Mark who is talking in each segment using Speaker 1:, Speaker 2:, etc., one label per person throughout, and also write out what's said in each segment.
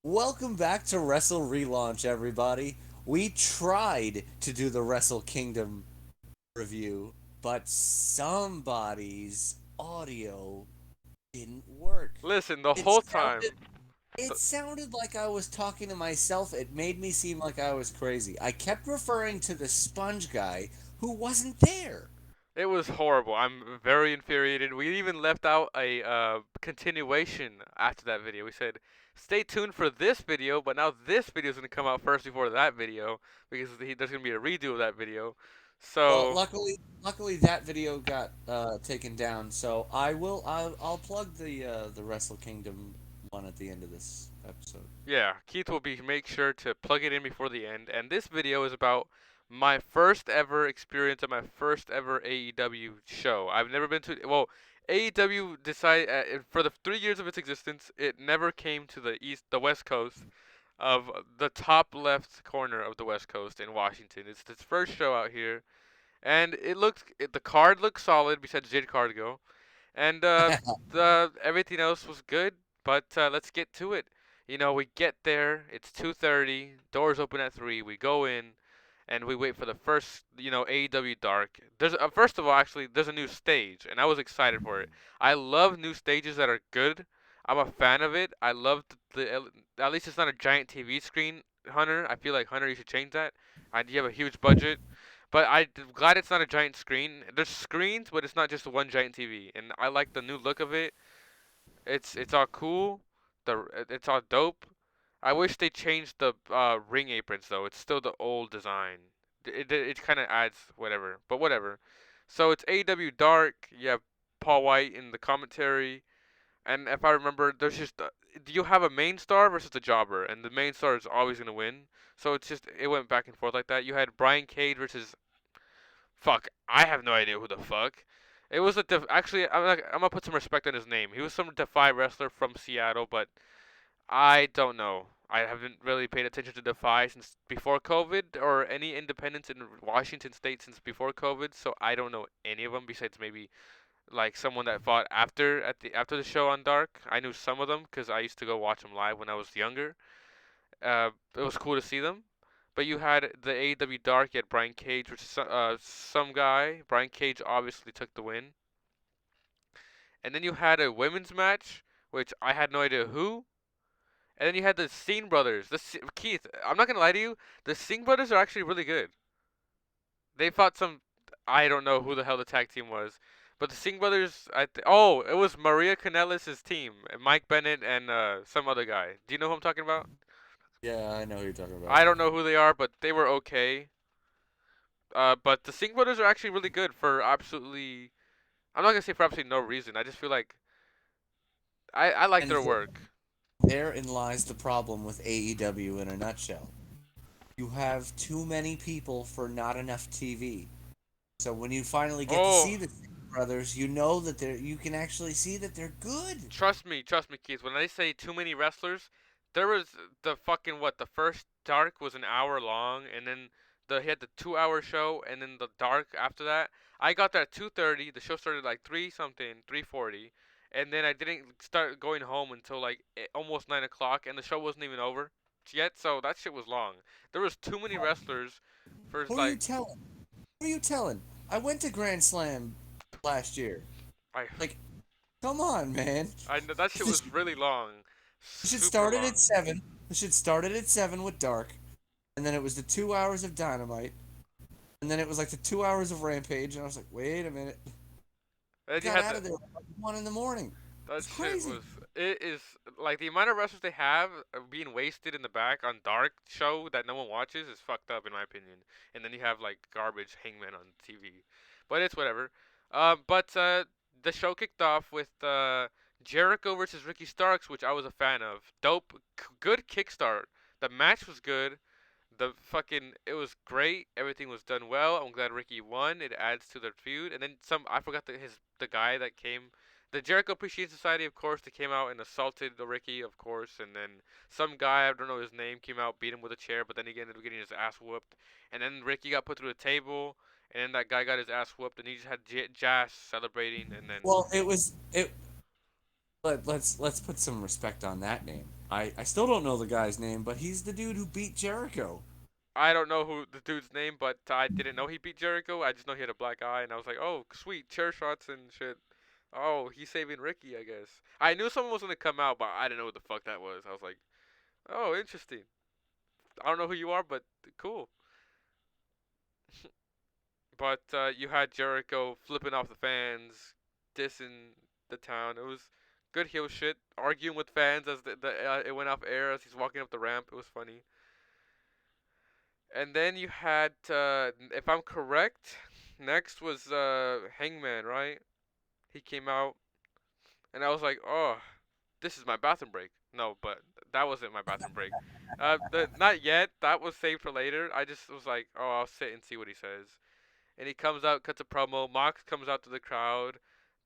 Speaker 1: Welcome back to Wrestle Relaunch, everybody. We tried to do the Wrestle Kingdom review, but somebody's audio didn't work.
Speaker 2: Listen, the
Speaker 1: It
Speaker 2: whole
Speaker 1: sounded
Speaker 2: time.
Speaker 1: it
Speaker 2: th-
Speaker 1: sounded like I was talking to myself. It made me seem like I was crazy. I kept referring to the sponge guy who wasn't there.
Speaker 2: It was horrible. I'm very infuriated. We even left out a continuation after that video. We said, stay tuned for this video, but now this video is going to come out first before that video because there's going to be a redo of that video.
Speaker 1: Well,
Speaker 2: So,
Speaker 1: luckily that video got taken down. So I'll plug the Wrestle Kingdom one at the end of this episode.
Speaker 2: yeah, Keith will make sure to plug it in before the end. And this video is about my first ever experience at my first ever AEW show. I've never been to AEW decided for the 3 years of its existence, it never came to the West Coast of the top left corner of the West Coast in Washington. It's its first show out here, and the card looked solid besides Jade Cargill, and the everything else was good. But let's get to it. We get there. It's 2:30. Doors open at 3. We go in, and we wait for the first, AEW Dark. There's first of all, actually, there's a new stage, and I was excited for it. I love new stages that are good. I'm a fan of it. I love at least it's not a giant TV screen, Hunter. I feel like Hunter, you should change that. You have a huge budget. But I'm glad it's not a giant screen. There's screens, but it's not just one giant TV, and I like the new look of it. It's all cool. It's all dope. I wish they changed the ring aprons though. It's still the old design. It kind of adds whatever, but whatever. So it's AEW Dark. You have Paul White in the commentary, and if I remember, you have a main star versus a jobber, and the main star is always gonna win. So it went back and forth like that. You had Brian Cage versus fuck. I have no idea who the fuck. It was actually I'm gonna put some respect on his name. He was some Defy wrestler from Seattle, but I don't know. I haven't really paid attention to Defy since before COVID or any independents in Washington State since before COVID, so I don't know any of them besides maybe like someone that fought after the show on Dark. I knew some of them because I used to go watch them live when I was younger. It was cool to see them. But you had the AEW Dark, you had Brian Cage, which is some guy. Brian Cage obviously took the win. And then you had a women's match, which I had no idea who. And then you had the Singh brothers. Keith, I'm not gonna lie to you, the Singh brothers are actually really good. They fought some, I don't know who the hell the tag team was, but the Singh brothers, oh, it was Maria Kanellis' team, Mike Bennett and some other guy. Do you know who I'm talking about?
Speaker 1: Yeah, I know who you're talking about.
Speaker 2: I don't know who they are, but they were okay. But the Singh brothers are actually really good for absolutely. I'm not gonna say for absolutely no reason. I just feel like I like
Speaker 1: And
Speaker 2: their work.
Speaker 1: therein lies the problem with AEW in a nutshell. You have too many people for not enough TV. So when you finally get to see
Speaker 2: Oh,
Speaker 1: the brothers, you know that you can actually see that they're good.
Speaker 2: trust me, Keith. When I say too many wrestlers, there was the fucking what? The first dark was an hour long, and then he had the 2 hour show, and then the dark after that. I got there at 2:30. The show started like 3 something, 3:40, and then I didn't start going home until like almost 9 o'clock, and the show wasn't even over yet. So that shit was long. There was too many wrestlers for
Speaker 1: Who are you
Speaker 2: like
Speaker 1: telling? Who are you telling? I went to Grand Slam last year.
Speaker 2: I
Speaker 1: Like, come on, man.
Speaker 2: I know that shit was really long,
Speaker 1: It should
Speaker 2: super
Speaker 1: started
Speaker 2: long.
Speaker 1: at 7. It should started at 7 with Dark, and then it was the 2 hours of Dynamite, and then it was like the 2 hours of Rampage, and I was like, wait a minute. I
Speaker 2: And you
Speaker 1: got
Speaker 2: had
Speaker 1: out of there at like 1 in the morning.
Speaker 2: that
Speaker 1: It's
Speaker 2: shit
Speaker 1: crazy.
Speaker 2: was it is like the amount of wrestlers they have being wasted in the back on dark show that no one watches is fucked up in my opinion. And then you have like garbage Hangman on TV, but it's whatever. But the show kicked off with Jericho versus Ricky Starks, which I was a fan of. Dope, good kickstart. The match was good. It was great. Everything was done well. I'm glad Ricky won. It adds to the feud. And then I forgot the guy that came, the Jericho Appreciation Society, of course. They came out and assaulted the Ricky, of course. And then some guy, I don't know his name, came out, beat him with a chair. But then he ended up getting his ass whooped. And then Ricky got put through the table. And then that guy got his ass whooped. And he just had Jazz celebrating. And then
Speaker 1: Well, it was it. Let's put some respect on that name. I still don't know the guy's name, but he's the dude who beat Jericho.
Speaker 2: I don't know who the dude's name, but I didn't know he beat Jericho. I just know he had a black eye, and I was like, oh, sweet, chair shots and shit. Oh, he's saving Ricky, I guess. I knew someone was gonna come out, but I didn't know what the fuck that was. I was like, oh, interesting. I don't know who you are, but cool. But you had Jericho flipping off the fans, dissing the town. It was good heel shit, arguing with fans as it went off air as he's walking up the ramp. It was funny. And then you had, if I'm correct, next was Hangman, right? He came out, and I was like, oh, this is my bathroom break. No, but that wasn't my bathroom break. Not yet. That was saved for later. I just was like, oh, I'll sit and see what he says. And he comes out, cuts a promo. Mox comes out to the crowd.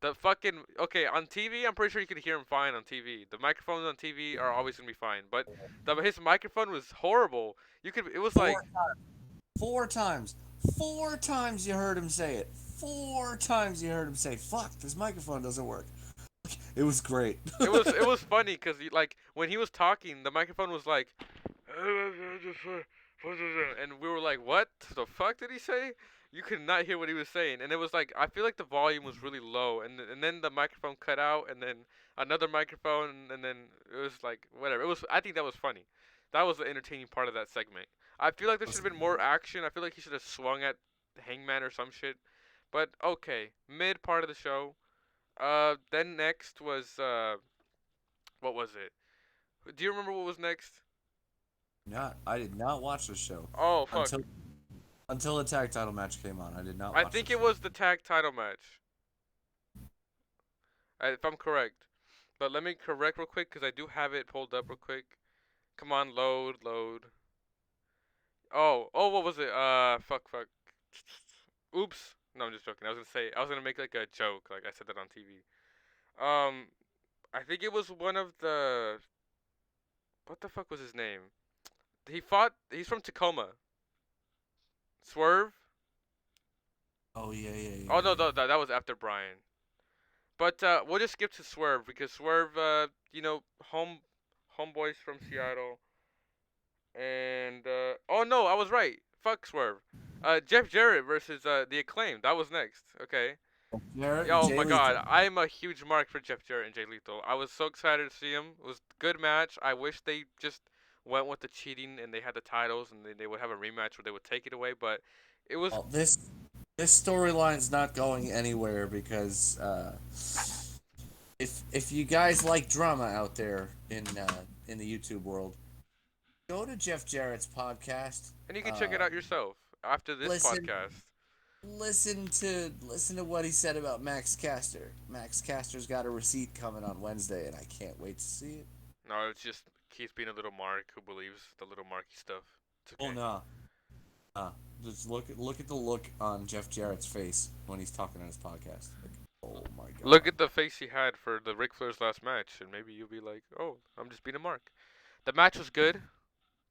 Speaker 2: The fucking okay on TV, I'm pretty sure you can hear him fine on TV. The microphones on TV are always gonna be fine, but his microphone was horrible. You could, it was like,
Speaker 1: Four four times. Four times you heard him say it. Four times you heard him say, "Fuck, this microphone doesn't work." It was great.
Speaker 2: it was funny because like when he was talking, the microphone was like, and we were like, "What the fuck did he say?" You could not hear what he was saying, and it was like I feel like the volume was really low, and then the microphone cut out, and then another microphone, and then it was like whatever. It was, I think that was funny. That was the entertaining part of that segment. I feel like there should have been more action. I feel like he should have swung at Hangman or some shit. But okay, mid part of the show. Then next was what was it? Do you remember what was next?
Speaker 1: Not. I did not watch the show
Speaker 2: Oh fuck.
Speaker 1: until the tag title match came on. I did not
Speaker 2: I
Speaker 1: watch the
Speaker 2: think it
Speaker 1: show.
Speaker 2: was the tag title match, if I'm correct. But let me correct real quick because I do have it pulled up real quick. Come on, load, load. Oh, what was it? Fuck. Oops. No, I'm just joking. I was gonna make like a joke, like I said that on TV. Um, I think it was one of the, what the fuck was his name? He fought. He's from Tacoma. Swerve.
Speaker 1: Oh yeah, yeah,
Speaker 2: Oh
Speaker 1: yeah,
Speaker 2: no,
Speaker 1: yeah.
Speaker 2: that was after Brian. But we'll just skip to Swerve because Swerve, homeboys from Seattle, and oh no, I was right. Fuck Swerve. Jeff Jarrett versus the Acclaim. That was next. Okay.
Speaker 1: Jarrett and
Speaker 2: Oh
Speaker 1: Jay
Speaker 2: my God,
Speaker 1: Lethal.
Speaker 2: I am a huge mark for Jeff Jarrett and Jay Lethal. I was so excited to see him. It was a good match. I wish they just went with the cheating and they had the titles and they would have a rematch where they would take it away. But it was,
Speaker 1: Well, this storyline's not going anywhere because if you guys like drama out there in the YouTube world, go to Jeff Jarrett's podcast.
Speaker 2: and you can check it
Speaker 1: Uh,
Speaker 2: out yourself after this
Speaker 1: listen
Speaker 2: podcast.
Speaker 1: listen to what he said about Max Caster. Max Caster's got a receipt coming on Wednesday, and I can't wait to see it.
Speaker 2: No, it's just Keith being a little mark who believes the little marky stuff. It's
Speaker 1: Oh
Speaker 2: okay.
Speaker 1: no, just look at the look on Jeff Jarrett's face when he's talking on his podcast. Like, oh my
Speaker 2: Look
Speaker 1: god.
Speaker 2: at the face he had for the Ric Flair's last match, and maybe you'll be like, "Oh, I'm just being a mark." The match was good.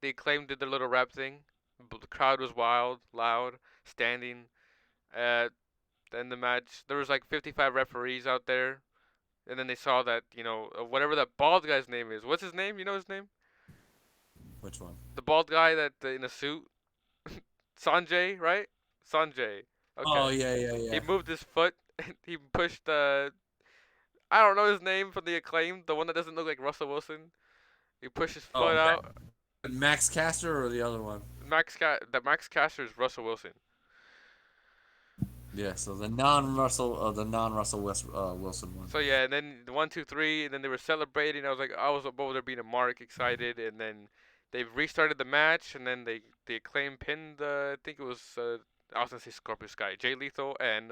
Speaker 2: The Acclaim did their little rap thing. The crowd was wild, loud, standing. Uh, then the match, there was like 55 referees out there, and then they saw that whatever that bald guy's name is. What's his name? You know his name?
Speaker 1: Which one?
Speaker 2: The bald guy that in a suit, Sanjay, right? Sanjay.
Speaker 1: Oh
Speaker 2: Okay.
Speaker 1: yeah, yeah,
Speaker 2: He
Speaker 1: yeah.
Speaker 2: moved his foot. And he pushed I don't know his name from the Acclaim, the one that doesn't look like Russell Wilson. He pushed his
Speaker 1: Oh,
Speaker 2: foot out.
Speaker 1: Max Caster or the other one?
Speaker 2: Max Caster is Russell Wilson.
Speaker 1: Yeah, so the non Russell Wilson one.
Speaker 2: So yeah, and then the 1, 2, 3, and then they were celebrating. I was above there being a mark, excited, and then they restarted the match, and then they Acclaim pinned. I think it was I was gonna say Scorpio Sky, Jay Lethal, and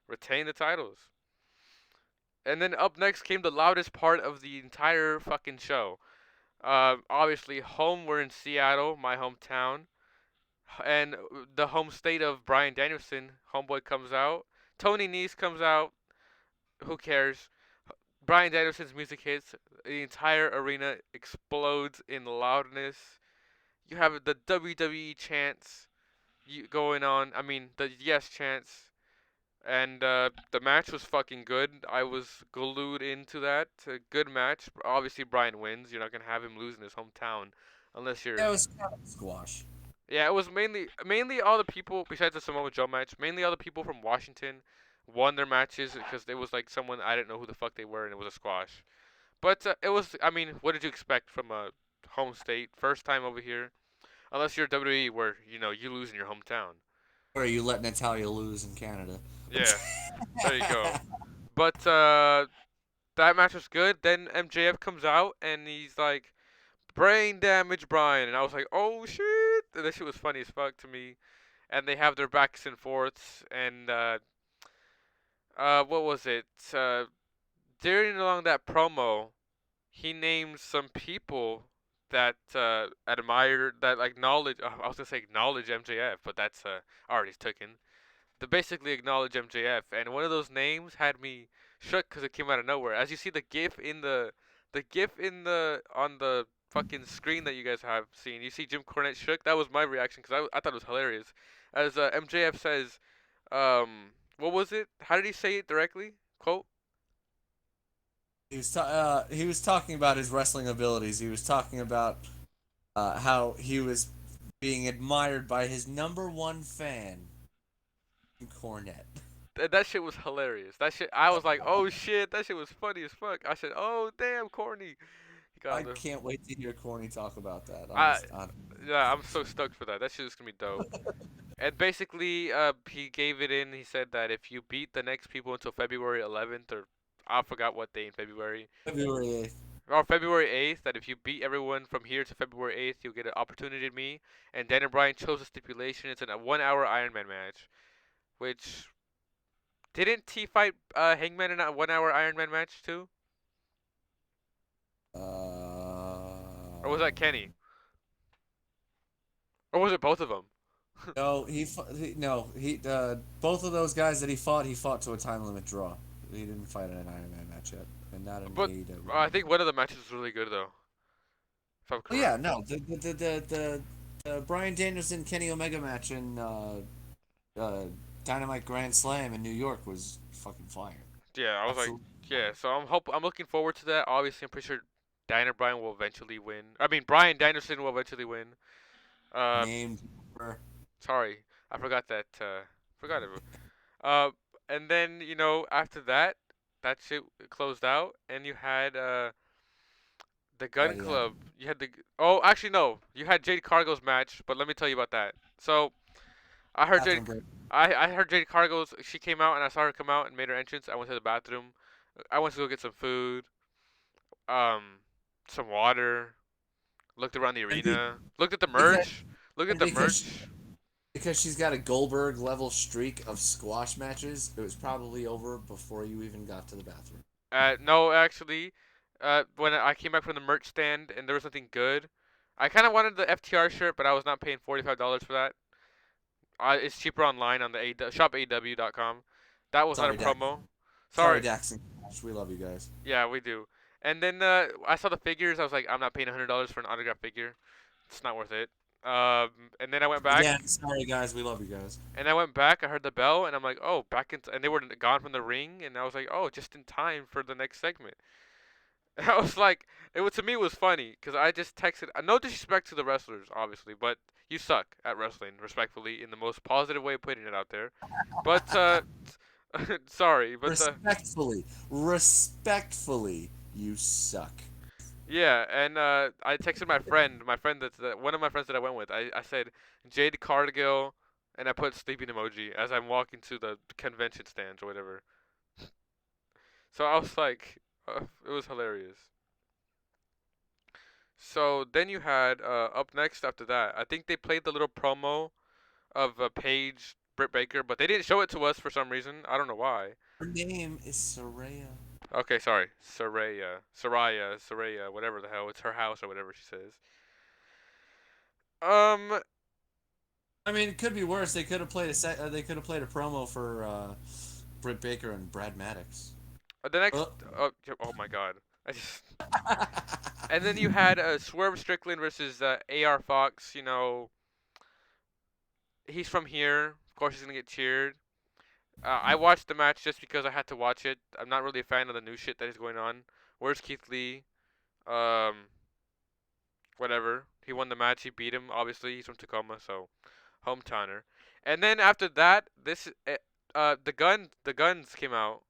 Speaker 2: retained the titles. And then up next came the loudest part of the entire fucking show. Obviously, home, we're in Seattle, my hometown, and the home state of Brian Danielson. Homeboy comes out. Tony Nese comes out. Who cares? Brian Danielson's music hits. The entire arena explodes in loudness. You have the WWE chants going on. I mean, the yes chants. and the match was fucking good. I was glued into that. A good match. Obviously, Brian wins. You're not gonna have him lose in his hometown, unless
Speaker 1: Yeah,
Speaker 2: you're.
Speaker 1: it was kind of squash.
Speaker 2: Yeah, it was mainly all the people besides the Samoa Joe match. Mainly all the people from Washington won their matches because it was like someone I didn't know who the fuck they were, and it was a squash. But it was. I mean, what did you expect from a home state first time over here? Unless you're WWE, where you lose in your hometown.
Speaker 1: Or are you letting Natalia lose in Canada?
Speaker 2: Yeah, there you go. But that match was good. Then MJF comes out and he's like, "Brain damage, Brian," and I was like, "Oh shit!" And that shit was funny as fuck to me. And they have their backs and forths, and what was it? During along that promo, he named some people that admired that acknowledge. I was gonna say acknowledge MJF, but that's already taken. To basically acknowledge MJF, and one of those names had me shook because it came out of nowhere. As you see the GIF in the on the fucking screen that you guys have seen, you see Jim Cornette shook. That was my reaction because I thought it was hilarious. As MJF says, what was it? How did he say it directly? Quote.
Speaker 1: He was talking about his wrestling abilities. He was talking about how he was being admired by his number one fan, Cornette.
Speaker 2: That shit was hilarious. That shit, I was like, oh shit, that shit was funny as fuck. I said, oh damn, corny. He got
Speaker 1: I
Speaker 2: the,
Speaker 1: can't wait to hear Corny talk about that.
Speaker 2: I, yeah, I'm so stoked for that. That shit is gonna be dope. And basically, he gave it in. He said that if you beat the next people until February 11th, or I forgot what day in February,
Speaker 1: February 8th.
Speaker 2: or February 8th, that if you beat everyone from here to February 8th, you'll get an opportunity to me. And Dan and Bryan chose a stipulation. It's a 1 hour Iron Man match, which didn't T fight Hangman in a 1 hour Iron Man match too, or was that Kenny, or was it both of them?
Speaker 1: no, no, both of those guys that he fought to a time limit draw. He didn't fight in an Iron Man match yet, and not in
Speaker 2: But
Speaker 1: AEW.
Speaker 2: I think one of the matches was really good though, if I'm
Speaker 1: Oh yeah,
Speaker 2: correct.
Speaker 1: no, the Brian Danielson Kenny Omega match in uh, Dynamite Grand Slam in New York was fucking fire.
Speaker 2: Yeah, I was like,
Speaker 1: Absolutely
Speaker 2: yeah. So I'm looking forward to that. Obviously, I'm pretty sure Daniel Bryan will eventually win. I mean, Brian Danielson will eventually win. Uh,
Speaker 1: named.
Speaker 2: sorry, I forgot that. Forgot it. Uh, and then after that, that shit closed out, and you had the Gun
Speaker 1: Yeah,
Speaker 2: Club. You had the oh, actually no, you had Jade Cargill's match. But let me tell you about that. So I heard Jade,
Speaker 1: bathroom break.
Speaker 2: I heard Jade Cargill's. She came out, and I saw her come out and made her entrance. I went to the bathroom. I went to go get some food, um, some water. Looked around the
Speaker 1: And
Speaker 2: arena. Looked at the
Speaker 1: because
Speaker 2: merch. Looked at
Speaker 1: and
Speaker 2: the merch.
Speaker 1: because she's got a Goldberg level streak of squash matches, it was probably over before you even got to the bathroom.
Speaker 2: No, actually, when I came back from the merch stand and there was something good, I kind of wanted the FTR shirt, but I was not paying $45 for that. It's cheaper online on the shopaw.com. That was not a
Speaker 1: Sorry, Dax.
Speaker 2: promo.
Speaker 1: Sorry,
Speaker 2: Sorry.
Speaker 1: Dax and Cash. We love you guys.
Speaker 2: Yeah, we do. And then I saw the figures. I was like, I'm not paying $100 for an autograph figure. It's not worth it. And then I went back.
Speaker 1: Again, sorry guys. We love you guys.
Speaker 2: And I went back. I heard the bell, and I'm like, oh, back in. And they were gone from the ring, and I was like, oh, just in time for the next segment. I was like, to me it was funny because I just texted. No disrespect to the wrestlers, obviously, but you suck at wrestling, respectfully, in the most positive way of putting it out there. But sorry, but
Speaker 1: Respectfully, you suck.
Speaker 2: yeah, and I texted my friend that's one of my friends that I went with. I said Jade Cargill, and I put sleeping emoji as I'm walking to the convention stands or whatever. So I was like, it was hilarious. So then you had up next after that. I think they played the little promo of Paige Britt Baker, but they didn't show it to us for some reason. I don't know why.
Speaker 1: Her name is Saraya.
Speaker 2: Okay, sorry, Saraya, whatever the hell. It's her house or whatever she says. Um,
Speaker 1: I mean, it could be worse. They could have played they could have played a promo for Britt Baker and Brad Maddox.
Speaker 2: the next.
Speaker 1: Oh.
Speaker 2: Oh my God. I just. And then you had Swerve Strickland versus AR Fox. He's from here. Of course, he's gonna get cheered. I watched the match just because I had to watch it. I'm not really a fan of the new shit that is going on. Where's Keith Lee? Um, whatever. He won the match. He beat him. Obviously, he's from Tacoma, so hometowner. And then after that, the guns came out,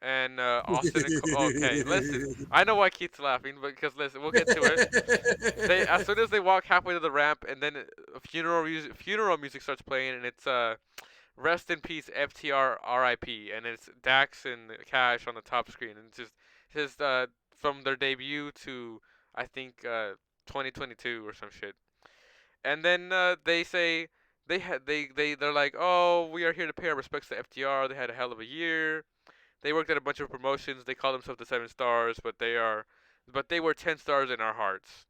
Speaker 2: and Austin and okay, listen, I know why Keith's laughing, but because listen, we'll get to it. They as soon as they walk halfway to the ramp, and then funeral music starts playing, and it's rest in peace FTR RIP, and it's Dax and Cash on the top screen, and it's just his from their debut to I think 2022 or some shit. And then they say they're like, oh, we are here to pay our respects to FTR. They had a hell of a year. They worked at a bunch of promotions. They call themselves the Seven Stars, but they were 10 stars in our hearts.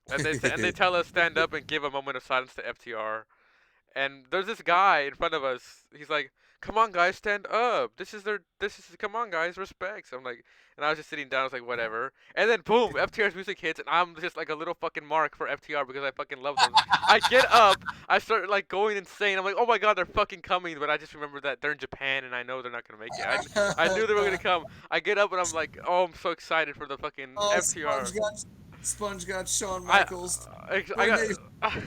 Speaker 2: And they tell us stand up and give a moment of silence to FTR. And there's this guy in front of us. He's like, "Come on, guys, stand up. This is come on, guys, respect." So I'm like, and I was just sitting down. I was like, whatever. And then boom, FTR's music hits, and I'm just like a little fucking mark for FTR because I fucking love them. I get up, I start like going insane. I'm like, oh my god, they're fucking coming. But I just remember that they're in Japan, and I know they're not gonna make it. I knew they were gonna come. I get up, and I'm like, oh, I'm so excited for the fucking
Speaker 1: Oh,
Speaker 2: FTR.
Speaker 1: Sponge got Shawn
Speaker 2: I
Speaker 1: Michaels
Speaker 2: I
Speaker 1: when
Speaker 2: got.
Speaker 1: they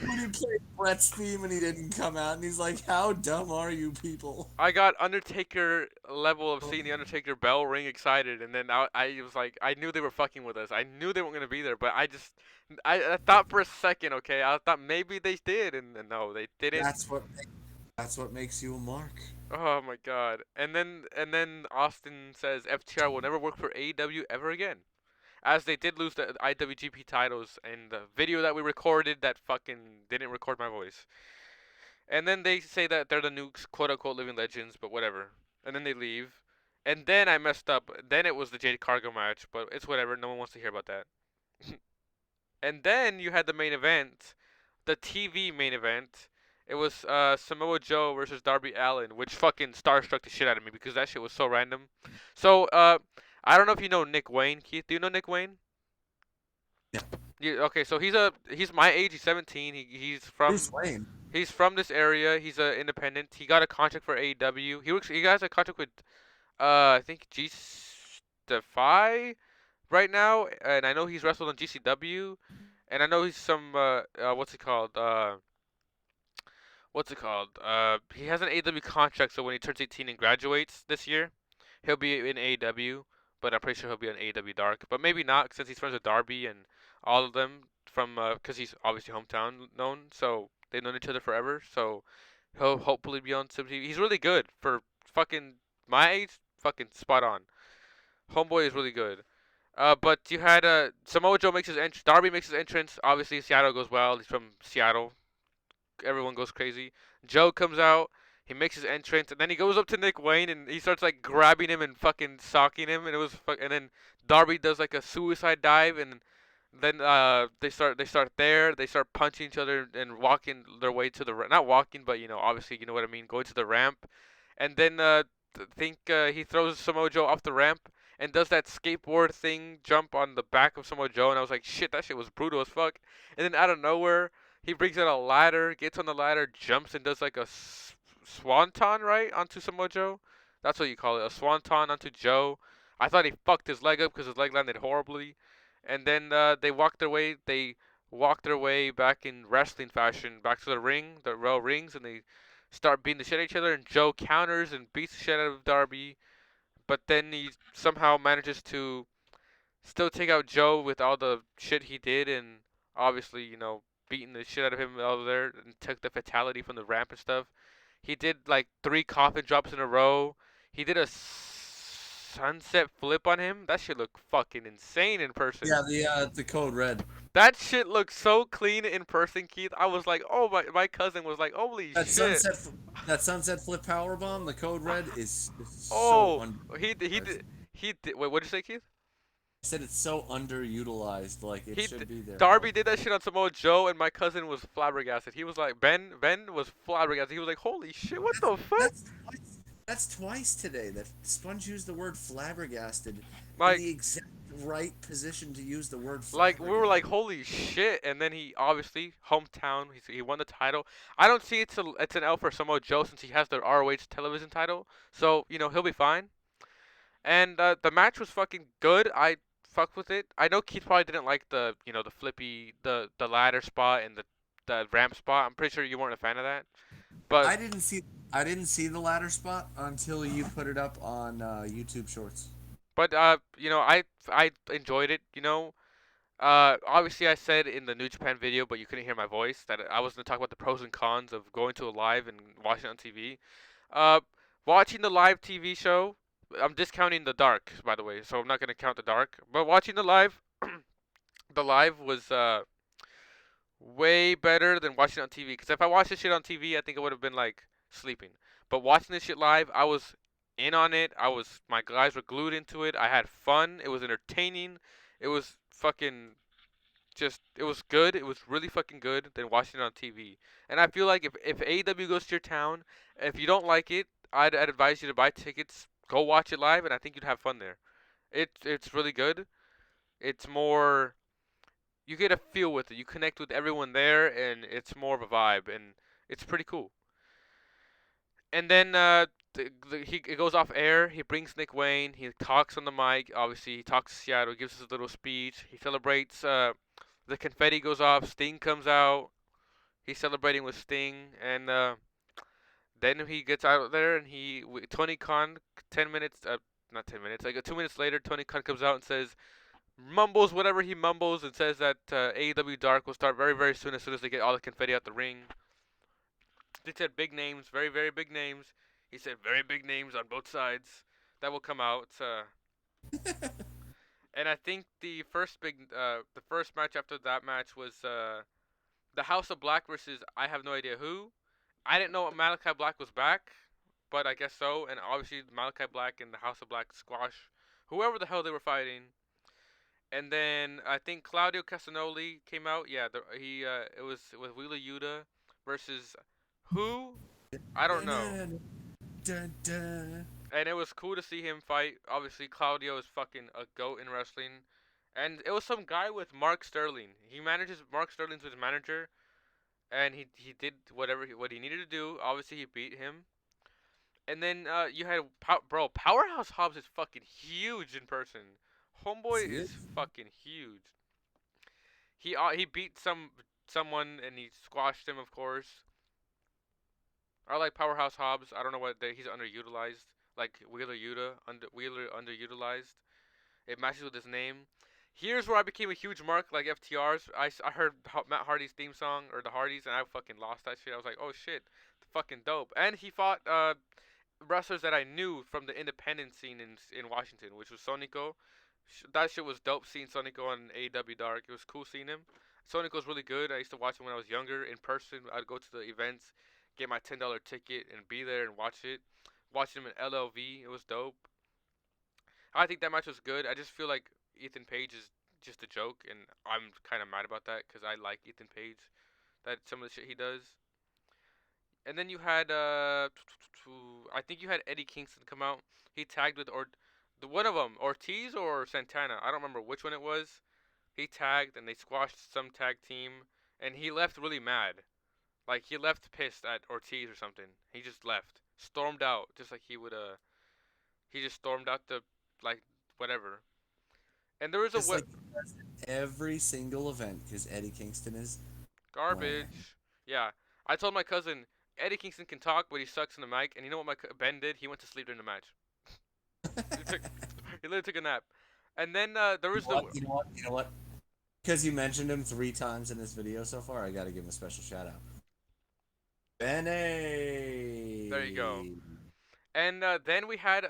Speaker 1: when he played Brett's theme and he didn't come out, and he's like, "How dumb are you people?"
Speaker 2: I got Undertaker level of seeing the Undertaker bell ring excited, and then I was like, I knew they were fucking with us. I knew they weren't gonna be there, but I thought for a second, okay, I thought maybe they did, and no, they didn't.
Speaker 1: That's what that's what makes you a mark.
Speaker 2: Oh my god! And then Austin says FTR will never work for AEW ever again, as they did lose the IWGP titles in the video that we recorded that fucking didn't record my voice. And then they say that they're the new quote unquote living legends, but whatever. And then they leave. And then I messed up. Then it was the Jade Cargo match, but it's whatever. No one wants to hear about that. And then you had the main event, the TV main event. It was Samoa Joe versus Darby Allin, which fucking starstruck the shit out of me because that shit was so random. So I don't know if you know Nick Wayne. Keith, do you know Nick Wayne?
Speaker 1: Yeah.
Speaker 2: Yeah, okay, so he's my age. He's 17.
Speaker 1: Bruce Wayne.
Speaker 2: He's from this area. He's a independent. He got a contract for AEW. He has a contract with I think G Defy right now, and I know he's wrestled on GCW, and I know he's some what's it called? He has an AEW contract, so when he turns 18 and graduates this year, he'll be in AEW, but I'm pretty sure he'll be on AEW Dark. But maybe not, since he's friends with Darby and all of them from, because he's obviously hometown known, so they've known each other forever. So he'll hopefully be on some TV. He's really good for fucking my age, fucking spot on. Homeboy is really good. But you had Samoa Joe makes his entrance. Darby makes his entrance. Obviously, Seattle goes well. He's from Seattle. Everyone goes crazy. Joe comes out. He makes his entrance, and then he goes up to Nick Wayne, and he starts like grabbing him and fucking socking him, and and then Darby does like a suicide dive, and then they start there. They start punching each other and walking their way to the not walking, but obviously you know what I mean, going to the ramp, and then think he throws Samoa Joe off the ramp and does that skateboard thing jump on the back of Samoa Joe, and I was like, shit, that shit was brutal as fuck. And then out of nowhere, he brings out a ladder, gets on the ladder, jumps and does like a swanton right onto Samoa Joe. That's what you call it, a swanton onto Joe. I thought he fucked his leg up because his leg landed horribly. And then they walked their way. They walked their way back in wrestling fashion, back to the ring, the royal rings, and they start beating the shit out of each other. And Joe counters and beats the shit out of Darby, but then he somehow manages to still take out Joe with all the shit he did, and obviously beating the shit out of him over there, and took the fatality from the ramp and stuff. He did like 3 coffin drops in a row. He did a sunset flip on him. That shit looked fucking insane in person.
Speaker 1: Yeah, the code red.
Speaker 2: That shit looked so clean in person, Keith. I was like, oh my cousin was like, holy
Speaker 1: That
Speaker 2: shit.
Speaker 1: that sunset flip power bomb, the code red is so
Speaker 2: Oh,
Speaker 1: underutilized.
Speaker 2: he did. Wait, what did you say, Keith?
Speaker 1: I said it's so underutilized, like it should be there more.
Speaker 2: Darby did that shit on Samoa Joe, and my cousin was flabbergasted. He was like, Ben was flabbergasted. He was like, holy shit, what the fuck?
Speaker 1: That's twice today that Sponge used the word flabbergasted in
Speaker 2: Like,
Speaker 1: the exact right position to use the word
Speaker 2: Like we were like,
Speaker 1: flabbergasted.
Speaker 2: holy shit! And then he obviously hometown. He won the title. I don't see it's an L for Samoa Joe since he has the ROH television title. So he'll be fine. And the match was fucking good. I fucked with it. I know Keith probably didn't like the flippy the ladder spot and the ramp spot. I'm pretty sure you weren't a fan of that. But
Speaker 1: I didn't see I didn't see the ladder spot until you put it up on YouTube Shorts.
Speaker 2: I enjoyed it. Obviously I said in the New Japan video, but you couldn't hear my voice, that I was gonna talk about the pros and cons of going to a live and watching it on TV. Uh, Watching the live TV show, I'm discounting the dark, by the way, so I'm not gonna count the dark. But watching the live was way better than watching it on TV. Because if I watched this shit on TV, I think I would have been like sleeping. But watching this shit live, I was in on it. My eyes were glued into it. I had fun. It was entertaining. It was fucking it was good. It was really fucking good than watching it on TV. And I feel like if AEW goes to your town, if you don't like it, I'd advise you to buy tickets, go watch it live, and I think you'd have fun there. It's really good. It's more, you get a feel with it. You connect with everyone there, and it's more of a vibe, and it's pretty cool. And then it goes off air. He brings Nick Wayne. He talks on the mic. Obviously, he talks to Seattle. Gives us a little speech. He celebrates. The confetti goes off. Sting comes out. He's celebrating with Sting, and then he gets out there, and Tony Khan 10 minutes, not 10 minutes, like 2 minutes later, Tony Khan comes out and says, mumbles whatever he mumbles, and says that AEW Dark will start very very soon as they get all the confetti out the ring. They said big names, very very big names. He said very big names on both sides that will come out. And I think the first match after that match was the House of Black versus I have no idea who. I didn't know Malachi Black was back, but I guess so. And obviously Malachi Black and the House of Black squash whoever the hell they were fighting. And then I think Claudio Castagnoli came out. Yeah, it was with Wheeler Yuta versus who? I don't know.
Speaker 1: Dun, dun, dun.
Speaker 2: And it was cool to see him fight. Obviously Claudio is fucking a goat in wrestling. And it was some guy with Mark Sterling. He manages Mark Sterling's his manager, and he did what he needed to do. Obviously, he beat him. And then you had bro, Powerhouse Hobbs is fucking huge in person.
Speaker 1: Is
Speaker 2: Homeboy
Speaker 1: he
Speaker 2: is
Speaker 1: it?
Speaker 2: fucking huge. He beat someone and he squashed him, of course. I like Powerhouse Hobbs. I don't know he's underutilized. Like Wheeler Yuta, Wheeler underutilized. It matches with his name. Here's where I became a huge mark, like FTR's. I heard Matt Hardy's theme song, or the Hardys, and I fucking lost that shit. I was like, oh shit, fucking dope. And he fought wrestlers that I knew from the independent scene in Washington, which was Sonico. That shit was dope seeing Sonico on AEW Dark. It was cool seeing him. Sonico's really good. I used to watch him when I was younger in person. I'd go to the events, get my $10 ticket, and be there and watch it. Watching him in LLV, it was dope. I think that match was good. I just feel like Ethan Page is just a joke, and I'm kind of mad about that because I like Ethan Page. That some of the shit he does. And then you had I think you had Eddie Kingston come out. He tagged with the one of them, Ortiz or Santana. I don't remember which one it was. He tagged and they squashed some tag team, and he left really mad. Like he left pissed at Ortiz or something. He just left, stormed out, just like he would. He just stormed out the like whatever. And there was a
Speaker 1: Just like he does in every single event, because Eddie Kingston is bland.
Speaker 2: garbage. Yeah, I told my cousin Eddie Kingston can talk, but he sucks in the mic. And you know what Ben did? He went to sleep during the match. He took he literally took a nap. And then there
Speaker 1: You
Speaker 2: was
Speaker 1: know
Speaker 2: the
Speaker 1: what? You know what? You know what? Because you mentioned him 3 times in this video so far, I gotta give him a special shout out.
Speaker 2: there you go.
Speaker 1: Bene.
Speaker 2: And then we had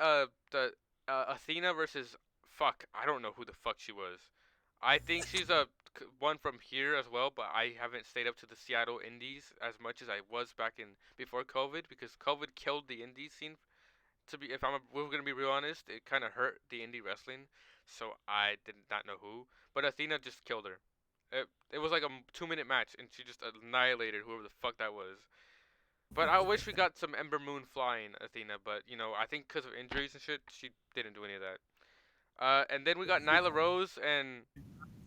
Speaker 2: the Athena versus fuck. I don't know who the fuck she was. I think she's one from here as well, but I haven't stayed up to the Seattle Indies as much as I was back in before COVID because COVID killed the indie scene. If we're gonna be real honest, it kind of hurt the indie wrestling. So I did not know who, but Athena just killed her. It was like a 2 minute match, and she just annihilated whoever the fuck that was. But I wish we got some Ember Moon flying Athena, but I think because of injuries and shit, she didn't do any of that. And then we got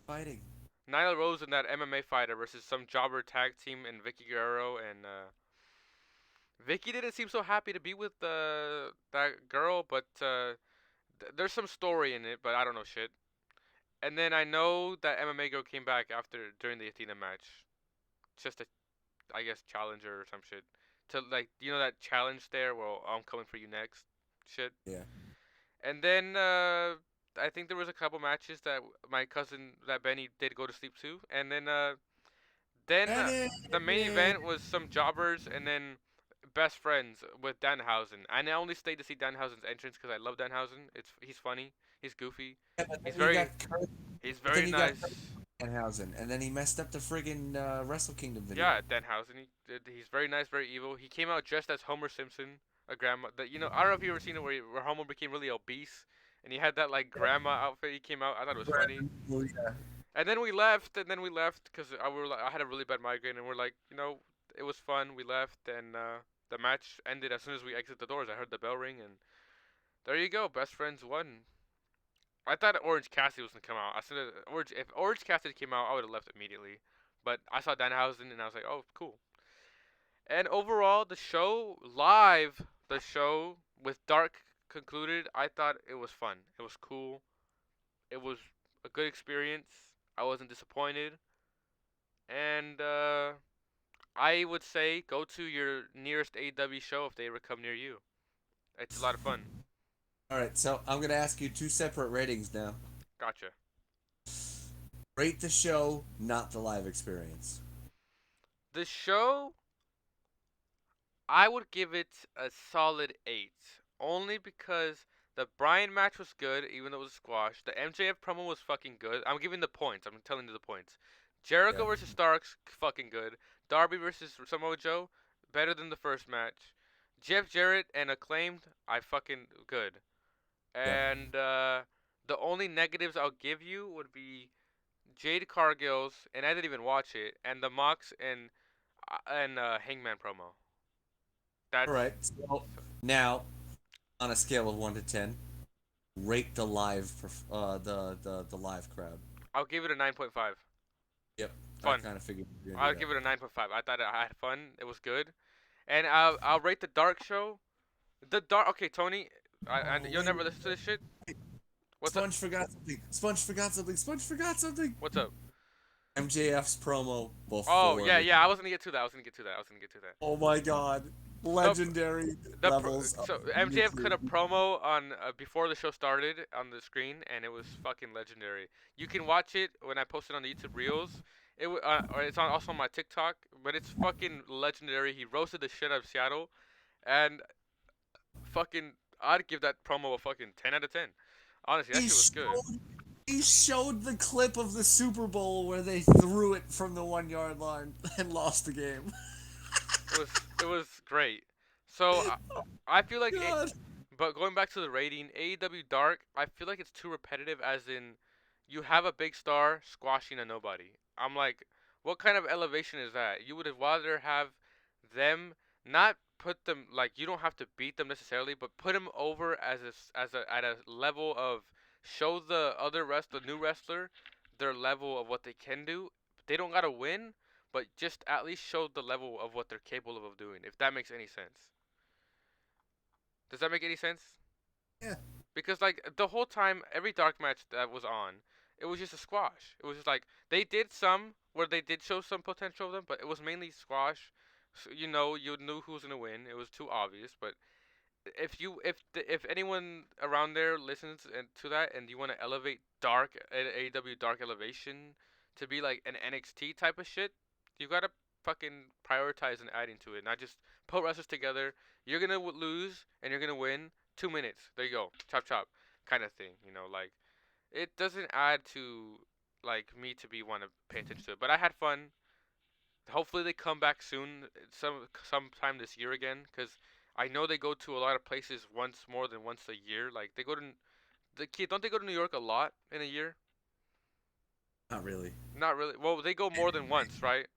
Speaker 1: Fighting.
Speaker 2: Nyla Rose and that MMA fighter versus some jobber tag team and Vicky Guerrero and Vicky didn't seem so happy to be with that girl, but there's some story in it, but I don't know shit. And then I know that MMA girl came back after during the Athena match, just a I guess challenger or some shit. To like that challenge there, well I'm coming for you next, shit.
Speaker 1: Yeah.
Speaker 2: And then I think there was a couple matches that my cousin that Benny did go to sleep to, and then the main event was some jobbers and then best friends with Danhausen. And I only stayed to see Danhausen's entrance because I love Danhausen. He's funny, he's goofy,
Speaker 1: Yeah, but
Speaker 2: he's
Speaker 1: then you got
Speaker 2: very
Speaker 1: Kurt,
Speaker 2: he's
Speaker 1: but then
Speaker 2: very
Speaker 1: you got
Speaker 2: nice.
Speaker 1: Danhausen, and then he messed up the friggin' Wrestle Kingdom video.
Speaker 2: Yeah, Danhausen. He's very nice, very evil. He came out dressed as Homer Simpson, a grandma. I don't know if you ever seen it where Homer became really obese, and he had that like grandma outfit. He came out. I thought it was funny.
Speaker 1: Well, yeah.
Speaker 2: And then we left because I had a really bad migraine, and we're like, it was fun. We left, and the match ended as soon as we exit the doors. I heard the bell ring, and there you go. Best friends won. I thought Orange Cassidy was gonna come out. If Orange Cassidy came out, I would have left immediately. But I saw Danhausen, and I was like, oh, cool. And overall, the show with Dark concluded. I thought it was fun. It was cool. It was a good experience. I wasn't disappointed, and I would say go to your nearest AEW show if they ever come near you. It's a lot of fun.
Speaker 1: All right, so I'm gonna ask you two separate ratings now.
Speaker 2: Gotcha.
Speaker 1: Rate the show, not the live experience.
Speaker 2: The show, I would give it a solid 8. Only because the Bryan match was good, even though it was a squash. The MJF promo was fucking good. I'm giving the points. I'm telling you the points. Jericho
Speaker 1: Yeah.
Speaker 2: versus Starks, fucking good. Darby versus Samoa Joe, better than the first match. Jeff Jarrett and Acclaimed, I fucking good.
Speaker 1: Yep.
Speaker 2: And the only negatives I'll give you would be Jade Cargill's, and I didn't even watch it, and the Mox and Hangman promo.
Speaker 1: All
Speaker 2: That's
Speaker 1: right. So
Speaker 2: so,
Speaker 1: now, on a scale of 1 to 10, rate the live, the live crowd.
Speaker 2: I'll give it a 9.5.
Speaker 1: Yep. I
Speaker 2: Fun.
Speaker 1: kind of figured you were gonna
Speaker 2: I'll
Speaker 1: do that.
Speaker 2: give it a 9.5. I thought I had fun. It was good. And I'll rate the Dark show. The Dark. Okay, Tony.
Speaker 1: Oh,
Speaker 2: You'll
Speaker 1: wait.
Speaker 2: never listen to this shit. What's up?
Speaker 1: Sponge forgot something. Sponge forgot something. Sponge forgot something.
Speaker 2: What's up?
Speaker 1: MJF's promo
Speaker 2: Oh
Speaker 1: before
Speaker 2: yeah,
Speaker 1: the.
Speaker 2: yeah. I was gonna get to that. I was gonna get to that. I was gonna get to that.
Speaker 1: Oh my God.
Speaker 2: The
Speaker 1: Legendary
Speaker 2: the
Speaker 1: levels of
Speaker 2: so MJF cut a
Speaker 1: YouTube.
Speaker 2: promo on before the show started on the screen, and it was fucking legendary. You can watch it when I post it on the YouTube Reels. Or it's also on my TikTok, but it's fucking legendary. He roasted the shit out of Seattle, and fucking I'd give that promo a fucking 10 out of 10. Honestly, that
Speaker 1: He
Speaker 2: shit was good.
Speaker 1: showed, he showed the clip of the Super Bowl where they threw it from the 1 yard line and lost the game.
Speaker 2: It was great. So I feel like it,
Speaker 1: God.
Speaker 2: but going back to the rating, AEW Dark, I feel like it's too repetitive. As in, you have a big star squashing a nobody. I'm like, what kind of elevation is that? You would rather have them not put them like you don't have to beat them necessarily, but put them over as a at a level of show the new wrestler their level of what they can do. They don't gotta win, but just at least show the level of what they're capable of doing. If that makes any sense. Does that make any sense?
Speaker 1: Yeah.
Speaker 2: Because like the whole time, every dark match that was on, it was just a squash. It was just like they did some where they did show some potential of them, but it was mainly squash. So, you knew who was gonna win. It was too obvious. But if anyone around there listens to that and you want to elevate dark AEW Dark Elevation to be like an NXT type of shit, you gotta fucking prioritize and adding to it, not just put wrestlers together. You're gonna lose and you're gonna win 2 minutes. There you go, chop chop, kind of thing. Like it doesn't add to like me to be want to pay attention to it. But I had fun. Hopefully they come back soon, sometime this year again, because I know they go to a lot of places once more than once a year. Like they go to the kid, don't they go to New York a lot in a year?
Speaker 1: Not really.
Speaker 2: Not really. Well, they go more than once, right?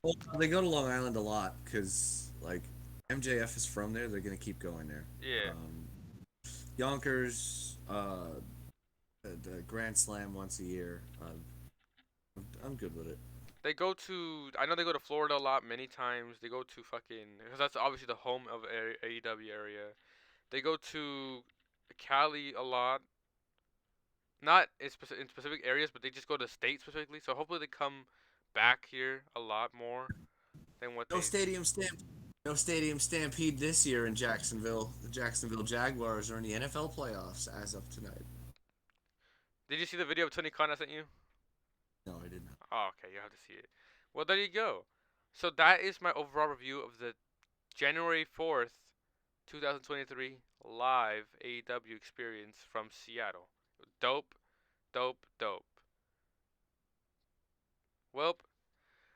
Speaker 1: Well, they go to Long Island a lot because, like, MJF is from there. They're gonna keep going there.
Speaker 2: Yeah.
Speaker 1: Yonkers, The Grand Slam once a year. I'm good with it.
Speaker 2: They go to. I know they go to Florida a lot, many times. They go to fucking because that's obviously the home of AEW area. They go to Cali a lot. Not in specific areas, but they just go to state specifically. So hopefully they come back here a lot more than what
Speaker 1: No
Speaker 2: they.
Speaker 1: stadium stamp. No stadium stampede this year in Jacksonville. The Jacksonville Jaguars are in the NFL playoffs as of tonight.
Speaker 2: Did you see the video of Tony Khan I sent you?
Speaker 1: No, I did not.
Speaker 2: Oh, okay, you have to see it. Well, there you go. So that is my overall review of the January 4th, 2023 live AEW experience from Seattle. Dope, dope, dope. Well,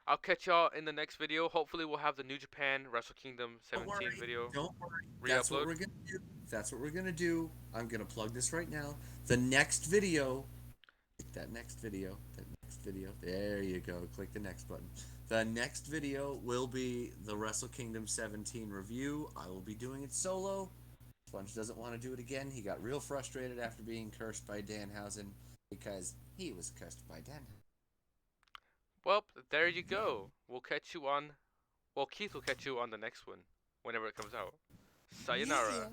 Speaker 2: I'll catch y'all in the next video. Hopefully, we'll have the New Japan Wrestle Kingdom
Speaker 1: Don't
Speaker 2: 17
Speaker 1: worry.
Speaker 2: video
Speaker 1: Don't worry. That's what
Speaker 2: re-upload.
Speaker 1: we're gonna do. That's what we're gonna do. I'm gonna plug this right now. The next video. Click that next video. That next video. There you go. Click the next button. The next video will be the Wrestle Kingdom 17 review. I will be doing it solo. Sponge doesn't want to do it again. He got real frustrated after being cursed by Danhausen because he was cursed by Danhausen.
Speaker 2: Well, there you go. We'll catch you on. Well, Keith will catch you on the next one whenever it comes out.
Speaker 1: Yeah.
Speaker 2: Sayonara.